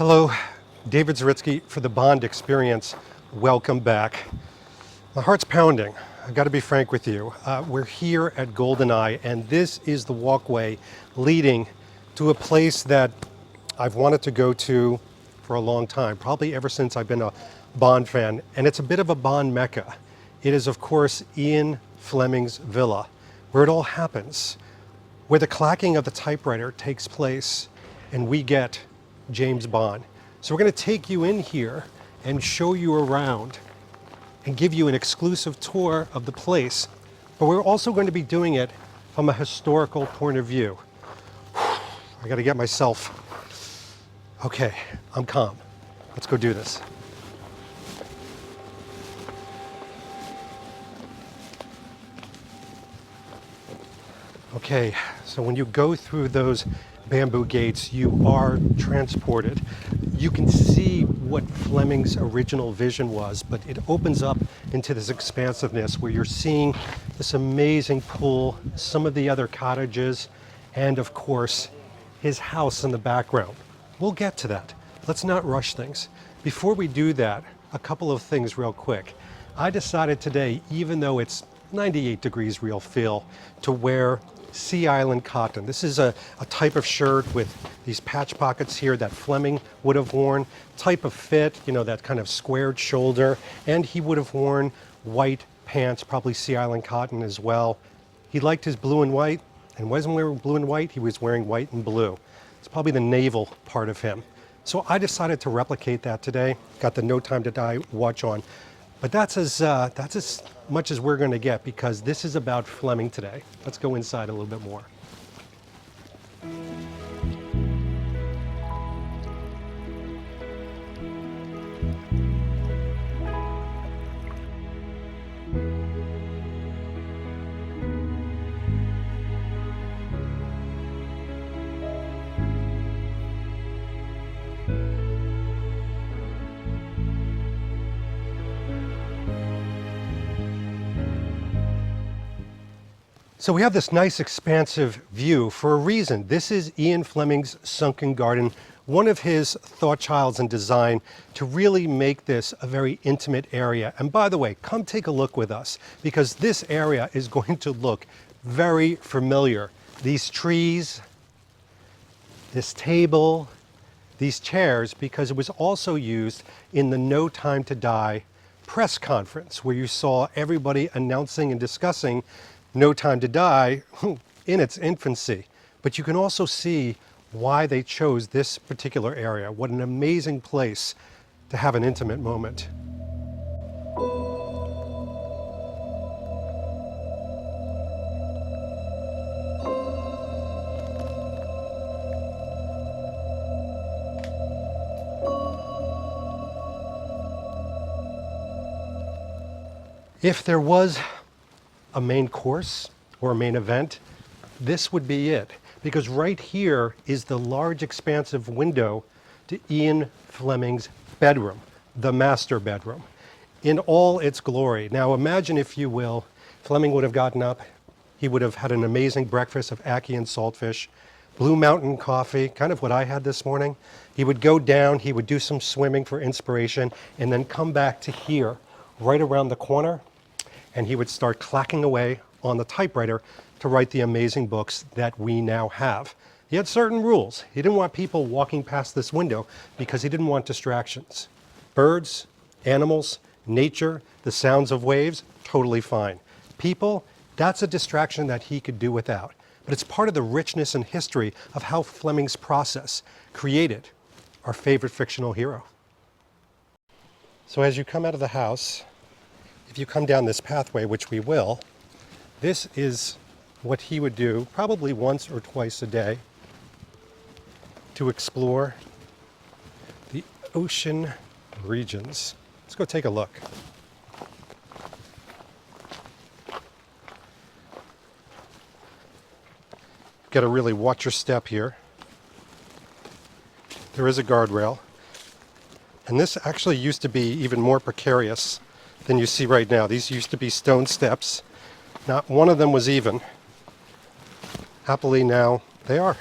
Hello, David Zaritsky for the Bond Experience. Welcome back. My heart's pounding. I've got to be frank with you. We're here at GoldenEye, and this is the walkway leading to a place that I've wanted to go to for a long time, probably ever since I've been a Bond fan, and it's a bit of a Bond mecca. It is, of course, Ian Fleming's villa, where it all happens, where the clacking of the typewriter takes place, and we get James Bond. So we're going to take you in here and show you around and give you an exclusive tour of the place. But we're also going to be doing it from a historical point of view. I got to get myself, okay, I'm calm. Let's go do this. Okay, so when you go through those bamboo gates, you are transported. You can see what Fleming's original vision was, but it opens up into this expansiveness where you're seeing this amazing pool, some of the other cottages, and of course, his house in the background. We'll get to that. Let's not rush things. Before we do that, a couple of things real quick. I decided today, even though it's 98 degrees real feel, to wear Sea Island cotton. This is a type of shirt with these patch pockets here that Fleming would have worn, type of fit, you know, that kind of squared shoulder, and he would have worn white pants, probably Sea Island cotton as well. He liked his blue and white, and wasn't wearing blue and white, he was wearing white and blue. It's probably the naval part of him. So I decided to replicate that today. Got the No Time to Die watch on. But that's as much as we're going to get, because this is about Fleming today. Let's go inside a little bit more. So we have this nice expansive view for a reason. This is Ian Fleming's sunken garden, one of his thought childs in design to really make this a very intimate area. And by the way, come take a look with us, because this area is going to look very familiar. These trees, this table, these chairs, because it was also used in the No Time to Die press conference, where you saw everybody announcing and discussing No Time to Die in its infancy. But you can also see why they chose this particular area. What an amazing place to have an intimate moment. If there was a main course or a main event, this would be it. Because right here is the large expansive window to Ian Fleming's bedroom, the master bedroom, in all its glory. Now imagine, if you will, Fleming would have gotten up, he would have had an amazing breakfast of ackee and saltfish, Blue Mountain coffee, kind of what I had this morning. He would go down, he would do some swimming for inspiration, and then come back to here, right around the corner, and he would start clacking away on the typewriter to write the amazing books that we now have. He had certain rules. He didn't want people walking past this window because he didn't want distractions. Birds, animals, nature, the sounds of waves, totally fine. People, that's a distraction that he could do without. But it's part of the richness and history of how Fleming's process created our favorite fictional hero. So as you come out of the house, if you come down this pathway, which we will, this is what he would do probably once or twice a day to explore the ocean regions. Let's go take a look. Got to really watch your step here. There is a guardrail. And this actually used to be even more precarious than you see right now. These used to be stone steps. Not one of them was even. Happily now they are.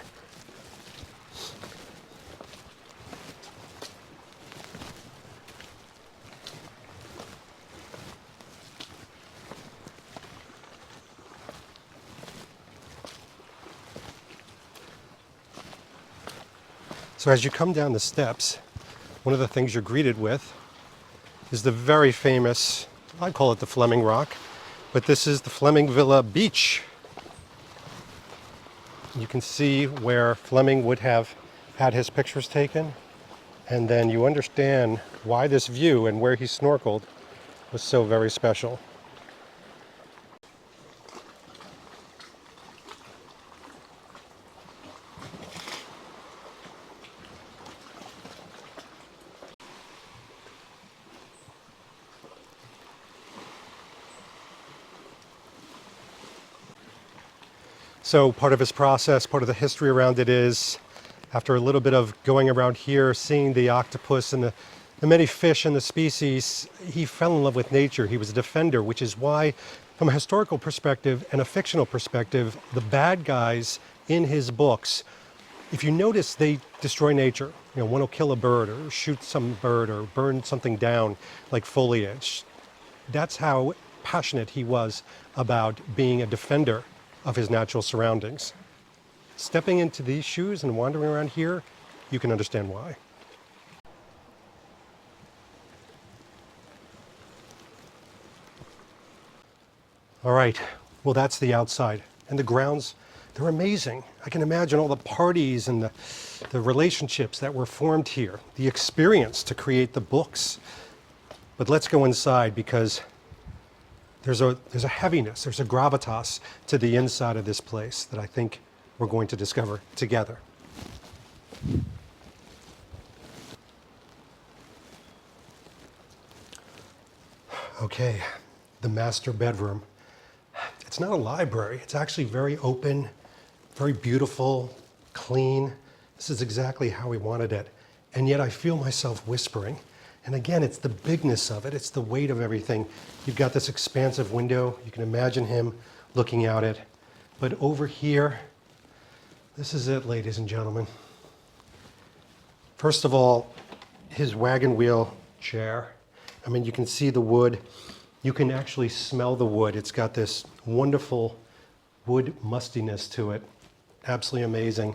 So as you come down the steps, one of the things you're greeted with is the very famous, I call it the Fleming Rock, but this is the Fleming Villa Beach. You can see where Fleming would have had his pictures taken, and then you understand why this view and where he snorkeled was so very special. So part of his process, part of the history around it is, after a little bit of going around here, seeing the octopus and the many fish and the species, he fell in love with nature. He was a defender, which is why, from a historical perspective and a fictional perspective, the bad guys in his books, if you notice, they destroy nature. You know, one will kill a bird or shoot some bird or burn something down like foliage. That's how passionate he was about being a defender of his natural surroundings. Stepping into these shoes and wandering around here, you can understand why. All right, well, that's the outside. And the grounds, they're amazing. I can imagine all the parties and the relationships that were formed here, the experience to create the books. But let's go inside, because there's a heaviness, there's a gravitas to the inside of this place that I think we're going to discover together. Okay, the master bedroom. It's not a library. It's actually very open, very beautiful, clean. This is exactly how we wanted it. And yet I feel myself whispering. And again, it's the bigness of it. It's the weight of everything. You've got this expansive window. You can imagine him looking out it. But over here, this is it, ladies and gentlemen. First of all, his wagon wheel chair. I mean, you can see the wood. You can actually smell the wood. It's got this wonderful wood mustiness to it. Absolutely amazing.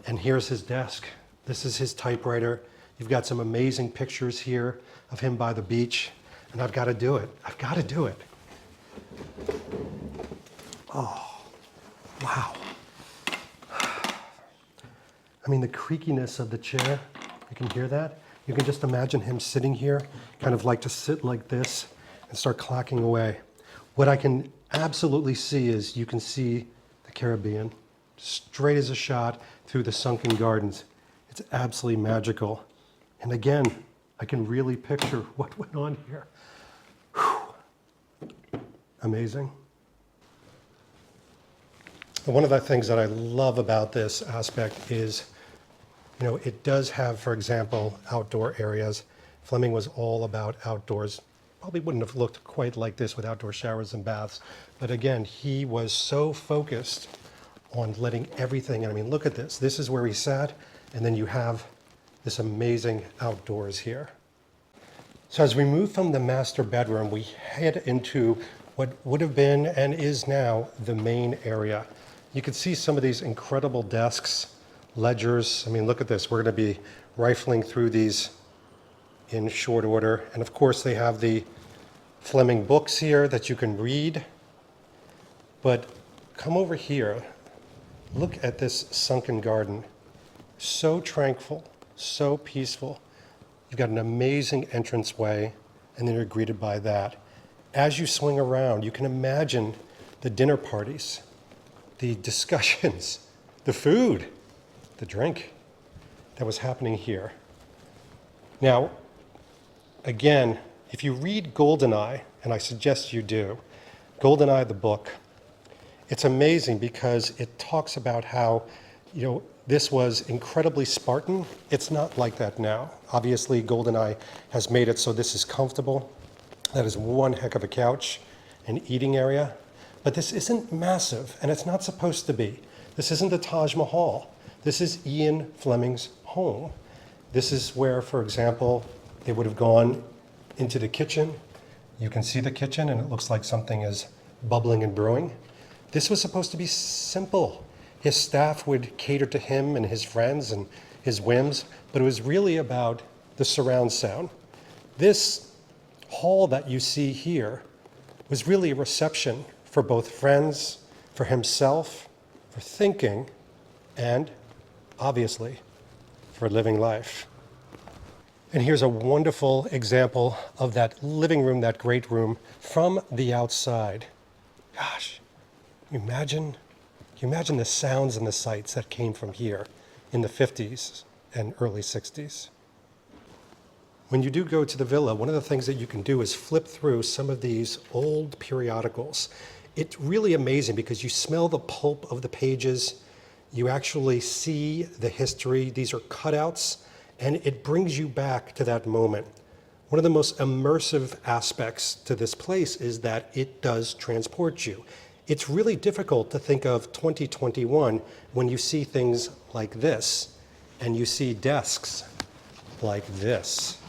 And here's his desk. This is his typewriter. You've got some amazing pictures here of him by the beach. And I've got to do it. I've got to do it. Oh, wow. I mean, the creakiness of the chair, you can hear that? You can just imagine him sitting here, kind of like to sit like this and start clacking away. What I can absolutely see is you can see the Caribbean, straight as a shot through the sunken gardens. It's absolutely magical. And again, I can really picture what went on here. Whew. Amazing. And one of the things that I love about this aspect is, you know, it does have, for example, outdoor areas. Fleming was all about outdoors. Probably wouldn't have looked quite like this with outdoor showers and baths. But again, he was so focused on letting everything, I mean, look at this. This is where he sat, and then you have this amazing outdoors here. So as we move from the master bedroom, we head into what would have been and is now the main area. You can see some of these incredible desks, ledgers. I mean, look at this. We're going to be rifling through these in short order. And of course, they have the Fleming books here that you can read. But come over here. Look at this sunken garden. So tranquil, so peaceful. You've got an amazing entranceway, and then you're greeted by that. As you swing around, you can imagine the dinner parties, the discussions, the food, the drink that was happening here. Now, again, if you read GoldenEye, and I suggest you do, GoldenEye the book, it's amazing because it talks about how, you know, this was incredibly Spartan. It's not like that now. Obviously, GoldenEye has made it so this is comfortable. That is one heck of a couch and eating area. But this isn't massive, and it's not supposed to be. This isn't the Taj Mahal. This is Ian Fleming's home. This is where, for example, they would have gone into the kitchen. You can see the kitchen, and it looks like something is bubbling and brewing. This was supposed to be simple. His staff would cater to him and his friends, and his whims, but it was really about the surround sound. This hall that you see here was really a reception for both friends, for himself, for thinking, and obviously for living life. And here's a wonderful example of that living room, that great room, from the outside. Gosh, can you imagine the sounds and the sights that came from here in the 50s and early 60s? When you do go to the villa, one of the things that you can do is flip through some of these old periodicals. It's really amazing because you smell the pulp of the pages. You actually see the history. These are cutouts, and it brings you back to that moment. One of the most immersive aspects to this place is that it does transport you. It's really difficult to think of 2021 when you see things like this, and you see desks like this.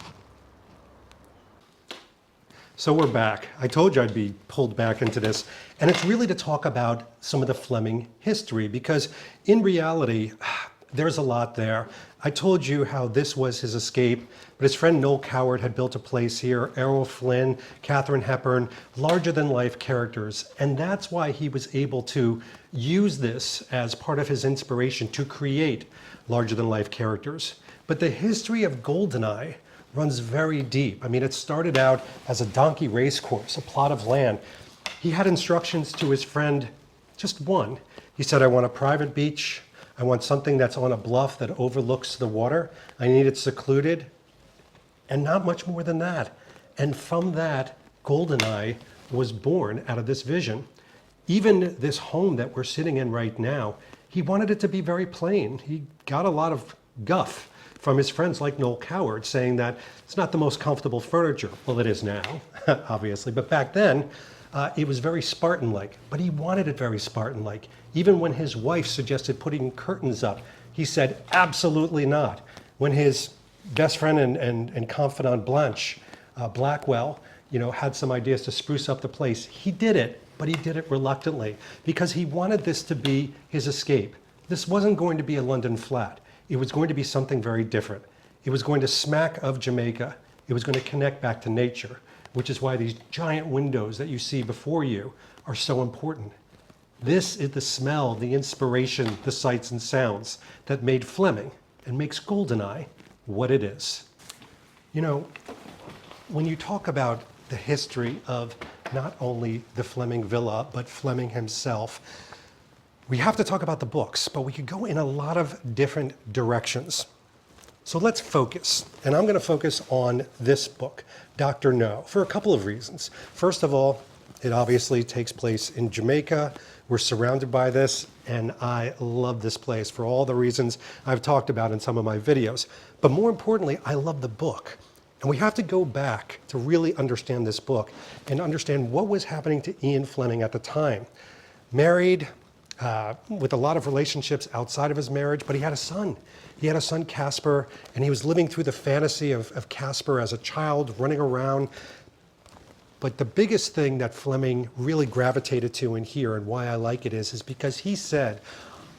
So we're back. I told you I'd be pulled back into this, and it's really to talk about some of the Fleming history, because in reality, there's a lot there. I told you how this was his escape, but his friend Noel Coward had built a place here, Errol Flynn, Katharine Hepburn, larger-than-life characters, and that's why he was able to use this as part of his inspiration to create larger-than-life characters. But the history of GoldenEye runs very deep. I mean, it started out as a donkey race course, a plot of land. He had instructions to his friend, just one. He said, I want a private beach. I want something that's on a bluff that overlooks the water. I need it secluded. And not much more than that. And from that, GoldenEye was born out of this vision. Even this home that we're sitting in right now, he wanted it to be very plain. He got a lot of guff from his friends like Noel Coward, saying that it's not the most comfortable furniture. Well, it is now, obviously, but back then, it was very Spartan-like, but he wanted it very Spartan-like. Even when his wife suggested putting curtains up, he said, absolutely not. When his best friend and confidant Blanche Blackwell, had some ideas to spruce up the place, he did it, but he did it reluctantly because he wanted this to be his escape. This wasn't going to be a London flat. It was going to be something very different. It was going to smack of Jamaica. It was going to connect back to nature, which is why these giant windows that you see before you are so important. This is the smell, the inspiration, the sights and sounds that made Fleming and makes GoldenEye what it is. When you talk about the history of not only the Fleming villa, but Fleming himself, we have to talk about the books, but we could go in a lot of different directions. So let's focus, and I'm going to focus on this book, Dr. No, for a couple of reasons. First of all, it obviously takes place in Jamaica. We're surrounded by this, and I love this place for all the reasons I've talked about in some of my videos. But more importantly, I love the book. And we have to go back to really understand this book and understand what was happening to Ian Fleming at the time. Married, with a lot of relationships outside of his marriage, but he had a son. He had a son, Casper, and he was living through the fantasy of Casper as a child, running around. But the biggest thing that Fleming really gravitated to in here, and why I like it, is because he said,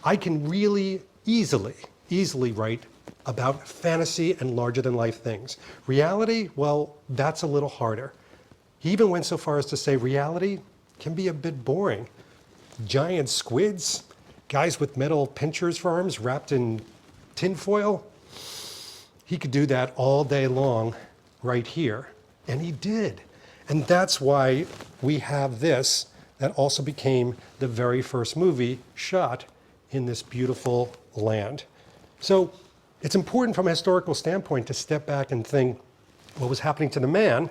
I can really easily write about fantasy and larger-than-life things. Reality, well, that's a little harder. He even went so far as to say reality can be a bit boring. Giant squids, guys with metal pinchers for arms wrapped in tinfoil. He could do that all day long right here, and he did. And that's why we have this that also became the very first movie shot in this beautiful land. So it's important from a historical standpoint to step back and think what was happening to the man,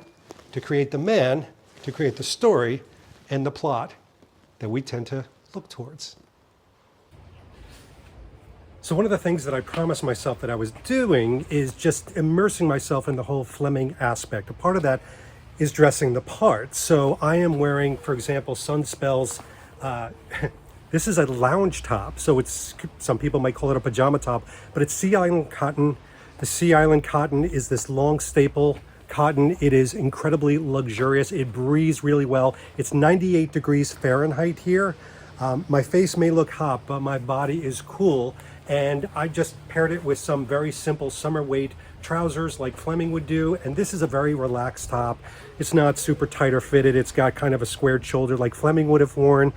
to create the story and the plot that we tend to look towards. So one of the things that I promised myself that I was doing is just immersing myself in the whole Fleming aspect. A part of that is dressing the part. So I am wearing, for example, Sunspell's, this is a lounge top. So it's, some people might call it a pajama top, but it's Sea Island cotton. The Sea Island cotton is this long staple cotton. It is incredibly luxurious. It breathes really well. It's 98 degrees Fahrenheit here. My face may look hot, but my body is cool. And I just paired it with some very simple summer weight trousers like Fleming would do. And this is a very relaxed top. It's not super tight or fitted. It's got kind of a squared shoulder like Fleming would have worn.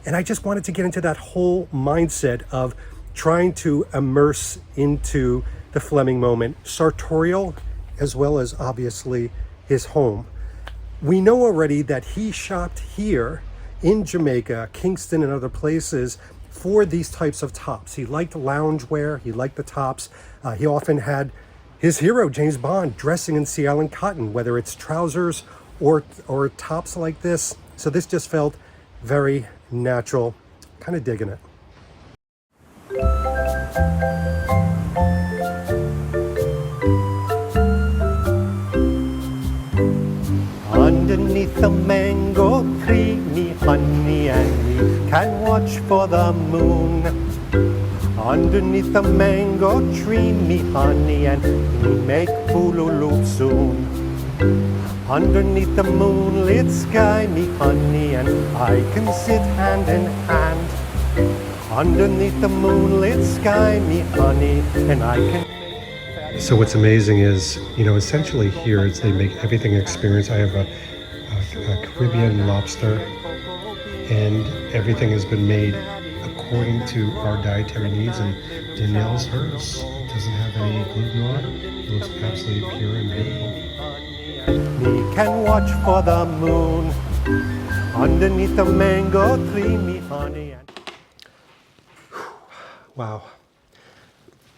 And I just wanted to get into that whole mindset of trying to immerse into the Fleming moment, sartorial as well as obviously his home. We know already that he shopped here in Jamaica, Kingston, and other places for these types of tops. He liked loungewear, he liked the tops. He often had his hero, James Bond, dressing in Sea Island cotton, whether it's trousers or tops like this. So this just felt very natural, kind of digging it. Underneath the mango tree, me honey and me can watch for the moon. Underneath the mango tree, me honey and me make fooloo soon. Underneath the moonlit sky, me honey and I can sit hand in hand. Underneath the moonlit sky, me honey and I can. So what's amazing is, essentially here is they make everything experience. I have a Caribbean lobster, and everything has been made according to our dietary needs. And Danielle's hers doesn't have any gluten on it. It looks absolutely pure and beautiful. Me can watch for the moon underneath the mango tree, me honey. Wow.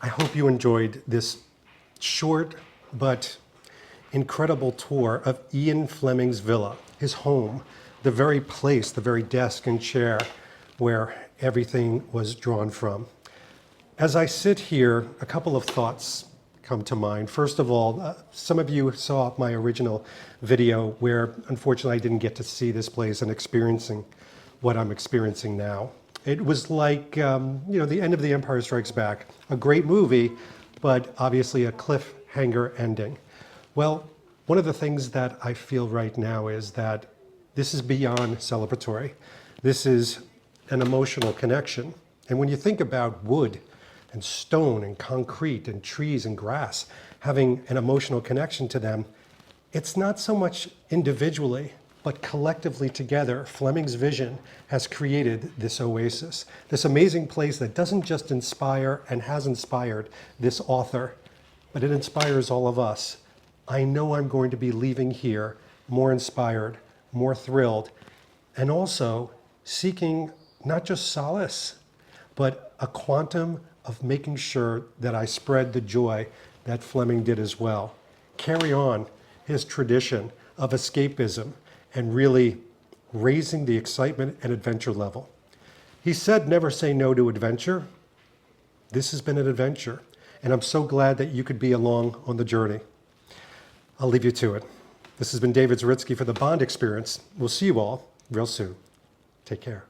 I hope you enjoyed this short but incredible tour of Ian Fleming's villa, his home, the very place, the very desk and chair where everything was drawn from. As I sit here, a couple of thoughts come to mind. First of all, some of you saw my original video where unfortunately I didn't get to see this place and experiencing what I'm experiencing now. It was like, the end of The Empire Strikes Back, a great movie, but obviously a cliffhanger ending. Well, one of the things that I feel right now is that this is beyond celebratory. This is an emotional connection. And when you think about wood and stone and concrete and trees and grass having an emotional connection to them, it's not so much individually, but collectively together, Fleming's vision has created this oasis, this amazing place that doesn't just inspire and has inspired this author, but it inspires all of us. I know I'm going to be leaving here more inspired, more thrilled, and also seeking not just solace, but a quantum of making sure that I spread the joy that Fleming did as well. Carry on his tradition of escapism and really raising the excitement and adventure level. He said, never say no to adventure. This has been an adventure, and I'm so glad that you could be along on the journey. I'll leave you to it. This has been David Zaritsky for the Bond Experience. We'll see you all real soon. Take care.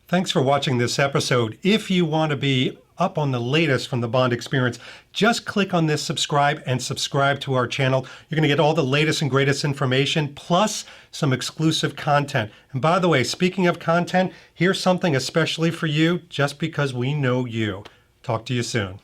Thanks for watching this episode. If you want to be up on the latest from the Bond Experience, just click on this subscribe and subscribe to our channel. You're going to get all the latest and greatest information, plus some exclusive content. And by the way, speaking of content, here's something especially for you, just because we know you. Talk to you soon.